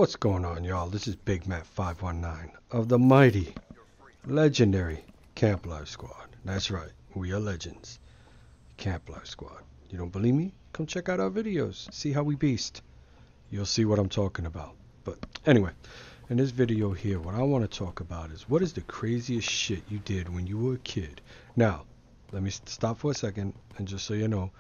What's going on, y'all? This is Big Matt 519 of the mighty, legendary Camp Life Squad. That's right, we are legends. Camp Life Squad. You don't believe me? Come check out our videos. See how we beast. You'll see what I'm talking about. But anyway, in this video here, what I want to talk about is what is the craziest shit you did when you were a kid. Now, let me stop for a second and just so you know,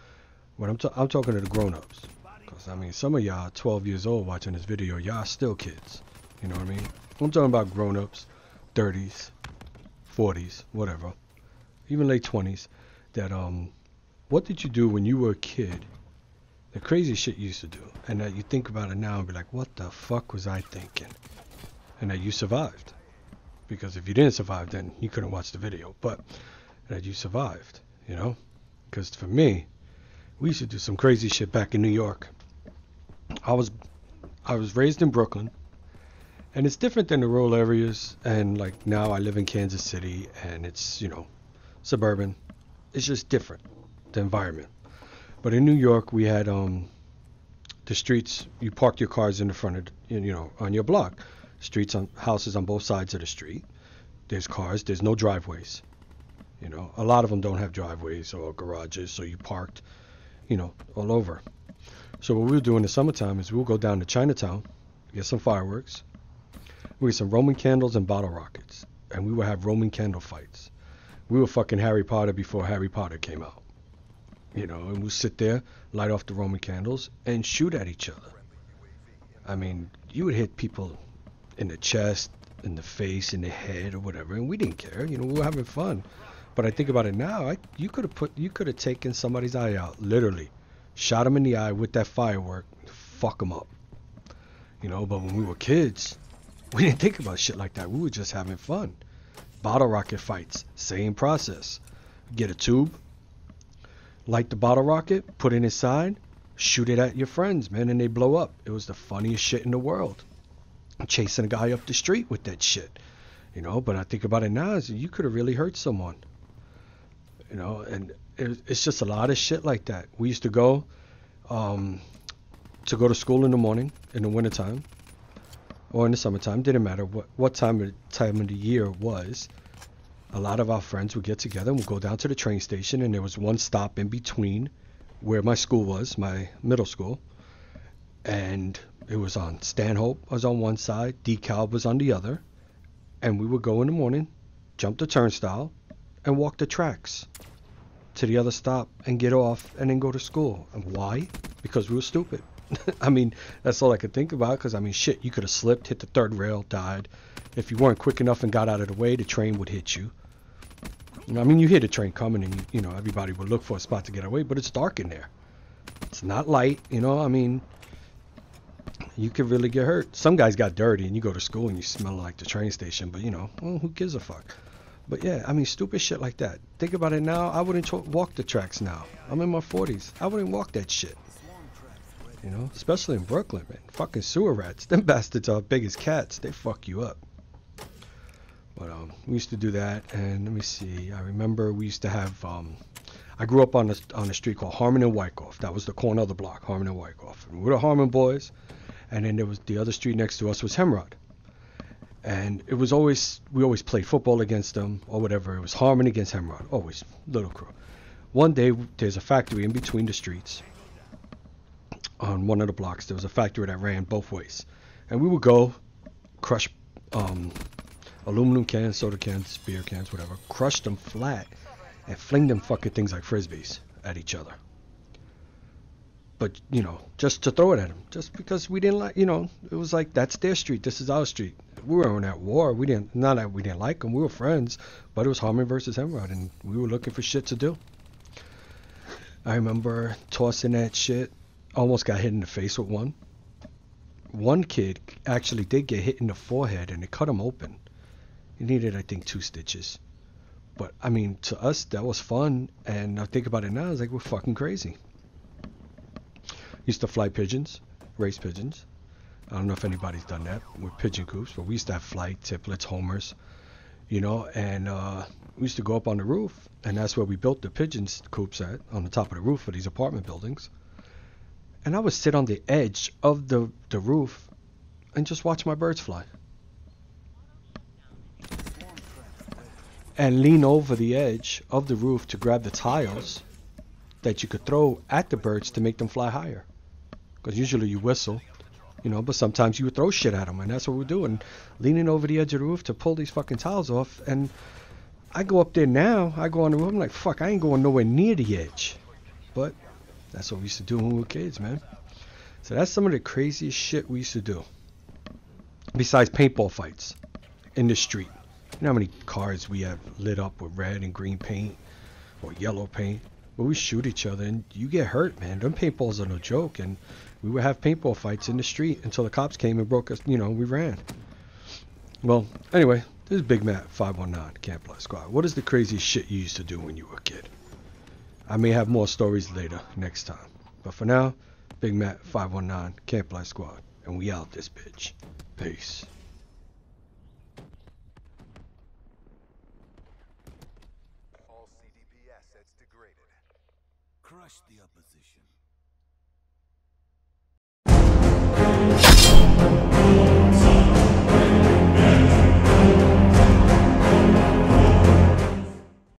when I'm talking to the grown-ups. Because, I mean, some of y'all 12 years old watching this video, y'all still kids. You know what I mean? I'm talking about grown-ups, 30s, 40s, whatever, even late 20s, that, what did you do when you were a kid, the crazy shit you used to do, and that you think about it now and be like, what the fuck was I thinking? And that you survived. Because if you didn't survive, then you couldn't watch the video. But that you survived, you know? Because for me, we used to do some crazy shit back in New York. I was raised in Brooklyn, and it's different than the rural areas. And like now, I live in Kansas City, and it's, you know, suburban. It's just different, the environment. But in New York, we had the streets. You parked your cars in the front of, you know, on your block. Streets on houses on both sides of the street. There's cars. There's no driveways. You know, a lot of them don't have driveways or garages, so you parked, you know, all over. So what we'll do in the summertime is we'll go down to Chinatown, get some fireworks, we get some Roman candles and bottle rockets, and we will have Roman candle fights. We were fucking Harry Potter before Harry Potter came out, you know, and we'll sit there, light off the Roman candles, and shoot at each other. I mean, you would hit people in the chest, in the face, in the head, or whatever, and we didn't care, you know, we were having fun. But I think about it now, you could have taken somebody's eye out, literally. Shot him in the eye with that firework, fuck him up. You know, but when we were kids, we didn't think about shit like that. We were just having fun. Bottle rocket fights, same process. Get a tube, light the bottle rocket, put it inside, shoot it at your friends, man, and they blow up. It was the funniest shit in the world. Chasing a guy up the street with that shit. You know, but I think about it now, is you could have really hurt someone. You know, and it's just a lot of shit like that. We used to go to school in the morning, in the wintertime, or in the summertime. Didn't matter what time of the year it was. A lot of our friends would get together and we'd go down to the train station, and there was one stop in between where my school was, my middle school, and it was on Stanhope was on one side, DeKalb was on the other, and we would go in the morning, jump the turnstile, and walk the tracks to the other stop and get off and then go to school. And why? Because we were stupid. I mean, that's all I could think about, because I mean, shit, you could have slipped, hit the third rail, died. If you weren't quick enough and got out of the way, the train would hit you. You know, I mean, you hear the train coming and, you know, everybody would look for a spot to get away, but it's dark in there. It's not light, you know, I mean, you could really get hurt. Some guys got dirty and you go to school and you smell like the train station, but you know, well, who gives a fuck? But yeah, I mean, stupid shit like that. Think about it now, I wouldn't walk the tracks now. I'm in my 40s. I wouldn't walk that shit. You know, especially in Brooklyn, man. Fucking sewer rats. Them bastards are big as cats. They fuck you up. But we used to do that, and let me see. I remember we used to have. I grew up on a street called Harmon and Wyckoff. That was the corner of the block, Harmon and Wyckoff. And we were the Harmon boys, and then there was the other street next to us was Hemrod. And it was always, we always played football against them or whatever. It was Harmon against Hemrod, always, little crew. One day, there's a factory in between the streets. On one of the blocks, there was a factory that ran both ways. And we would go crush aluminum cans, soda cans, beer cans, whatever, crush them flat and fling them fucking things like Frisbees at each other. But, you know, just to throw it at them. Just because we didn't like, you know, it was like, that's their street, this is our street. We weren't at war. Not that we didn't like them. We were friends. But it was Harmon versus Hemrod, and we were looking for shit to do. I remember tossing that shit. Almost got hit in the face with one. One kid actually did get hit in the forehead, and it cut him open. He needed, I think, 2 stitches. But, I mean, to us, that was fun. And I think about it now, it's like, we're fucking crazy. Used to fly pigeons, race pigeons. I don't know if anybody's done that with pigeon coops, but we used to have flight, tiplets, homers, you know, and we used to go up on the roof, and that's where we built the pigeons coops at, on the top of the roof of these apartment buildings. And I would sit on the edge of the roof and just watch my birds fly. And lean over the edge of the roof to grab the tiles that you could throw at the birds to make them fly higher. Because usually you whistle, you know, but sometimes you would throw shit at them, and that's what we're doing. Leaning over the edge of the roof to pull these fucking tiles off, and I go up there now, I go on the roof, I'm like, fuck, I ain't going nowhere near the edge. But that's what we used to do when we were kids, man. So that's some of the craziest shit we used to do. Besides paintball fights in the street. You know how many cars we have lit up with red and green paint or yellow paint? But we shoot each other and you get hurt, man. Them paintballs are no joke. And we would have paintball fights in the street until the cops came and broke us. You know, we ran. Well, anyway, this is Big Matt 519 Camp Life Squad. What is the craziest shit you used to do when you were a kid? I may have more stories later, next time. But for now, Big Matt 519 Camp Life Squad. And we out this bitch. Peace. All CDP assets degraded. Crush the opposition.